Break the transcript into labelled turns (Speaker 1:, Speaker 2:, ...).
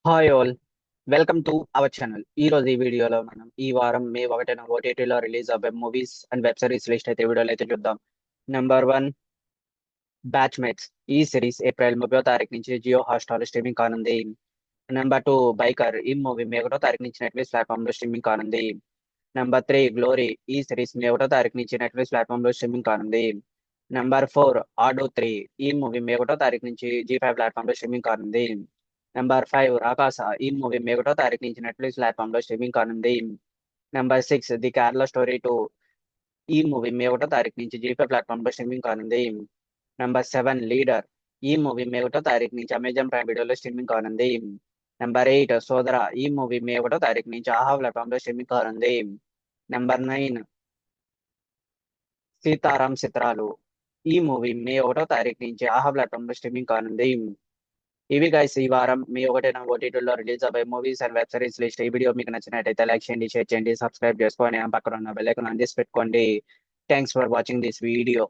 Speaker 1: Hi all, welcome to our channel. ఈ రోజు ఈ వీడియోలో మనం ఈ వారం మే 1న ఓటీటీలో రిలీజ్ అవ్వే movies and web series list అయితే వీడియోలో అయితే చూద్దాం. Number 1, batchmates. ఈ సిరీస్ ఏప్రిల్ 30వ తారీఖు నుంచి జియో హాట్‌స్టార్‌లో స్ట్రీమింగ్ కానుంది. Number 2, biker. ఈ మూవీ మే 1వ తారీఖు నుంచి నెట్‌ఫ్లిక్స్ ప్లాట్‌ఫామ్‌లో స్ట్రీమింగ్ కానుంది. Number 3, glory. ఈ సిరీస్ మే 1వ తారీఖు నుంచి నెట్‌ఫ్లిక్స్ ప్లాట్‌ఫామ్‌లో స్ట్రీమింగ్ కానుంది. నెంబర్ 4, ఆడు 3. ఈ మూవీ మే 1వ తారీఖు నుంచి జీ5 ప్లాట్‌ఫామ్‌లో స్ట్రీమింగ్ కానుంది. నెంబర్ 5, రాకాస. ఈ మూవీ మే 1వ తారీఖు నుంచి నెట్‌ఫ్లిక్స్ ప్లాట్‌ఫామ్‌లో స్ట్రీమింగ్ కానుంది. Number 6, the Kerala story 2. ఈ మూవీ మే 1వ తారీఖు నుంచి జీ5 ప్లాట్‌ఫామ్‌లో స్ట్రీమింగ్ కానుంది. Number 7, leader. ఈ మూవీ మే 1వ తారీఖు నుంచి అమెజాన్ ప్రైమ్ వీడియోలో స్ట్రీమింగ్ కానుంది. నెంబర్ 8, సోదర. ఈ మూవీ మే 1వ తారీఖు నుంచి ఆహా ప్లాట్‌ఫామ్‌లో స్ట్రీమింగ్ కానుంది. నెంబర్ 9, సీతారాం చిత్రాలు. ఈ మూవీ మే 1వ తారీఖు నుంచి ఆహా ప్లాట్‌ఫామ్‌లో స్ట్రీమింగ్ కానుంది. ఇవి గైస్ ఈ వారం మీ 1న ఓటీటీలో రిలీజ్ అవ్వే movies and web series list. ఈ వీడియో మీకు నచ్చినట్టయితే లైక్ చేయండి, షేర్ చేయండి, సబ్స్క్రైబ్ చేసుకోండి, పక్కన ఉన్న బెల్ ఐకాన్ ఆన్ చేసి పెట్టుకోండి. Thanks for watching this video.